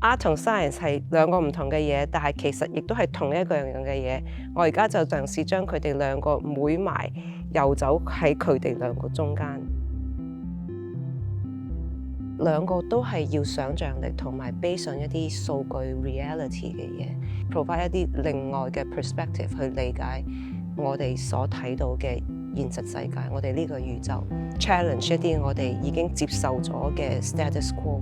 Art 同 science 係兩個唔同嘅嘢，但係其實亦都係同一個樣嘅嘢。我而家就嘗試將佢哋兩個妹埋，遊走喺佢哋兩個中間。兩個都係要想像力同埋 base on一啲數據 reality 嘅嘢 ，provide 一啲另外嘅 perspective 去理解我哋所睇到嘅現實世界，我哋呢個宇宙 challenge 一啲我哋已經接受咗嘅 status quo。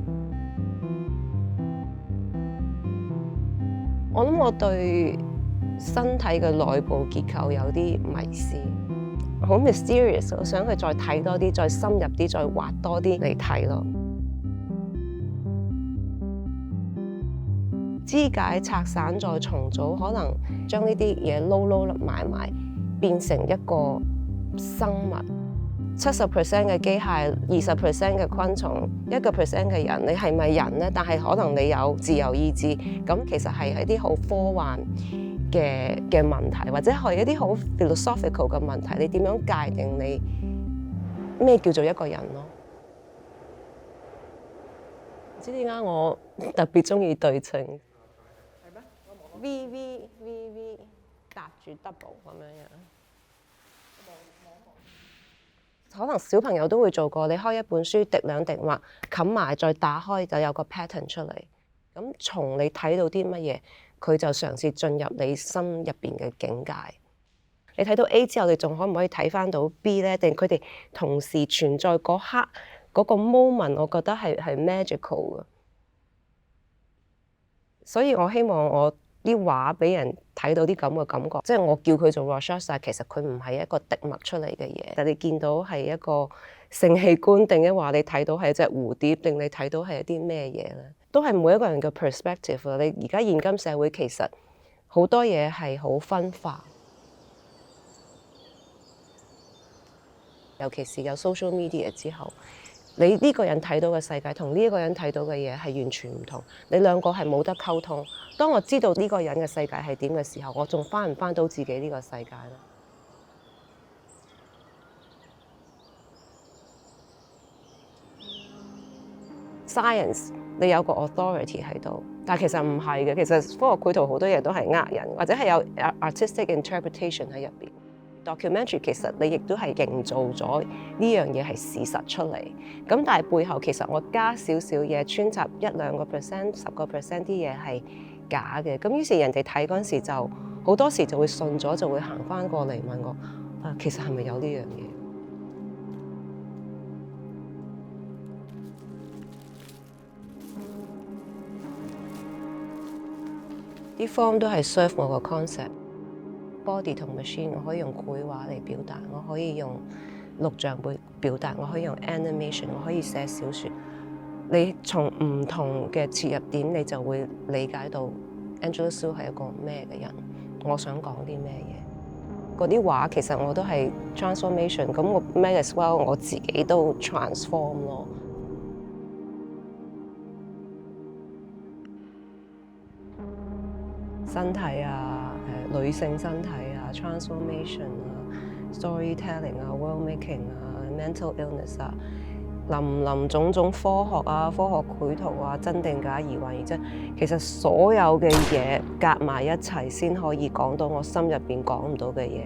我諗我對身體嘅內部結構有啲迷思，好 mysterious， 我想佢再睇多啲，再深入啲，再畫多啲嚟睇咯。肢解拆散再重組，可能將呢啲嘢撈埋，變成一個生物。70% 嘅機械，20% 嘅昆蟲，1% 嘅人，你係咪人呢？但係可能你有自由意志，咁其實係一啲好科幻嘅問題，或者係一啲好 philosophical 嘅問題。你點樣界定你咩叫做一個人咯？唔知點解我特別中意對稱。V 搭住 double 咁樣。可能小朋友都會做過，你開一本書，滴兩滴墨，冚埋再打開就有個 pattern 出嚟。咁從你睇到啲乜嘢，佢就嘗試進入你心入邊嘅境界。你睇到 A 之後，你仲可唔可以睇翻到 B 呢？定佢哋同時存在嗰刻嗰個 moment， 我覺得係 magical 嘅。所以我希望我啲畫俾人睇到啲咁嘅感覺，即係我叫佢做 Rorschach， 但其實佢唔係一個滴墨出嚟嘅嘢。但你見到係一個性器官，定係話你睇到係一隻蝴蝶，定你睇到係一啲咩嘢咧？都係每一個人嘅 perspective。你而家現今社會其實好多嘢係好分化，尤其是有 social media 之後。你呢個人睇到嘅世界同呢一個人睇到嘅嘢係完全唔同，你兩個係冇得溝通。當我知道呢個人嘅世界係點嘅時候，我仲返唔返到自己呢個世界咧？Science 你有個 authority 喺度，但係其實唔係嘅。其實科學繪圖好多嘢都係呃人，或者係有 artistic interpretation 喺入邊。Documentary 其實你亦都係營造咗呢樣嘢係事實出嚟，咁但係背後其實我加少少嘢，穿插1-2%、10% 啲嘢係假嘅，咁於是人哋睇嗰陣時就好多時就會信咗，就會行翻過嚟問我其實係咪有呢樣嘢？啲 form 都係 serve 我個 concept。Body 同 machine， 我可以用繪畫嚟表達，我可以用錄像去表達，我可以用 animation， 我可以寫小説。你從唔同嘅切入點，你就會理解到 Angela Su 係一個咩嘅人，我想講啲咩嘢。嗰啲畫其實我都係 transformation， 咁我 might as well 我自己都 transform 咯。身體啊，女性身體啊 ，transformation 啊 ，storytelling 啊 ，world making 啊 ，mental illness 啊，林種種科學啊，科學繪圖啊，真定假疑幻疑真，其實所有嘅嘢夾埋一齊先可以講到我心入邊講唔到嘅嘢。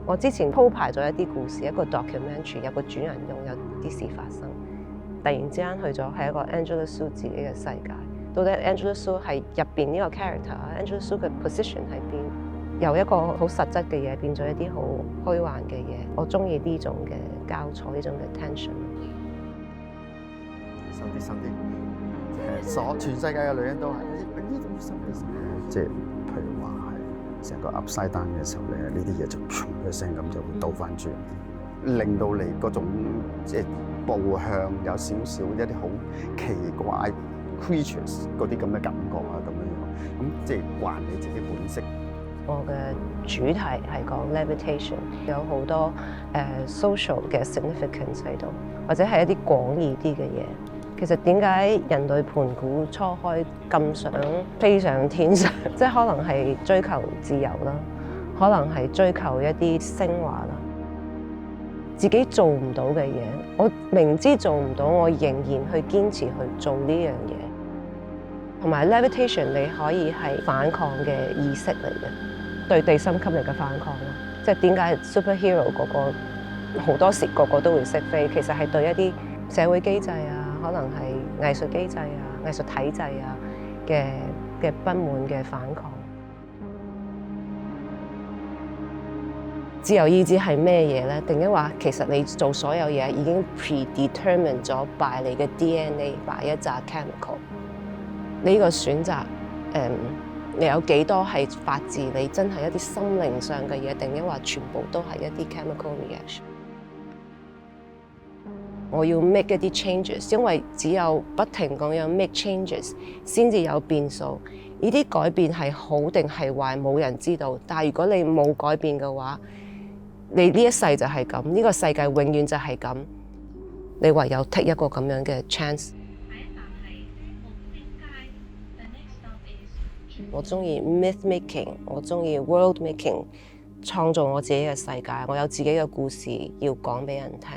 我之前鋪排咗一啲故事，一個 documentary， 有個主人翁有啲事發生，突然之間去咗係一個 Angela Su 自己嘅世界。到底 Angela Su 係入邊呢個 character，Angela Su 嘅 position 喺邊？由一個好實質嘅嘢變咗一啲好虛幻嘅嘢。我中意呢種嘅交錯，呢種嘅 tension。深啲，全世界嘅女人都係呢種深啲。即係譬如話係成個 upside down 嘅時候咧，呢啲嘢就砰一聲咁就會倒翻轉，令到你嗰種即係步向有少少一啲好奇怪 creatures 嗰啲咁嘅感覺啊，咁樣樣，咁即係還你自己本色。我嘅主題係講 levitation， 有好多social 嘅 significance 喺度，或者係一啲廣義啲嘅嘢。其實點解人類盤古初開咁想飛上天上？即係可能係追求自由啦，可能係追求一啲昇華啦。自己做唔到嘅嘢，我明知做唔到，我仍然去堅持去做呢樣嘢。同埋 levitation 你可以係反抗嘅意識嚟嘅，對地心吸力嘅反抗咯。即係點解 superhero 個好多時個個都會識飛，其實係對一啲社會機制啊，可能係藝術機制啊、藝術體制啊嘅不滿嘅反抗。自由意志係咩嘢咧？定抑話其實你做所有嘢已經 predetermined 咗 by 你嘅 DNA，by 一紮 chemical。你呢個選擇，你有幾多係發自你真係一啲心靈上嘅嘢，定抑話全部都係一啲 chemical reaction？我要 make 一啲 changes， 因為只有不停咁樣 make changes， 先至有變數。呢啲改變係好定係壞，冇人知道。但係如果你冇改變嘅話，你呢一世就係咁，呢個世界永遠就係咁。你唯有 take 一個咁樣嘅 chance。我中意 myth making， 我中意 world making， 創造我自己嘅世界。我有自己嘅故事要講俾人聽。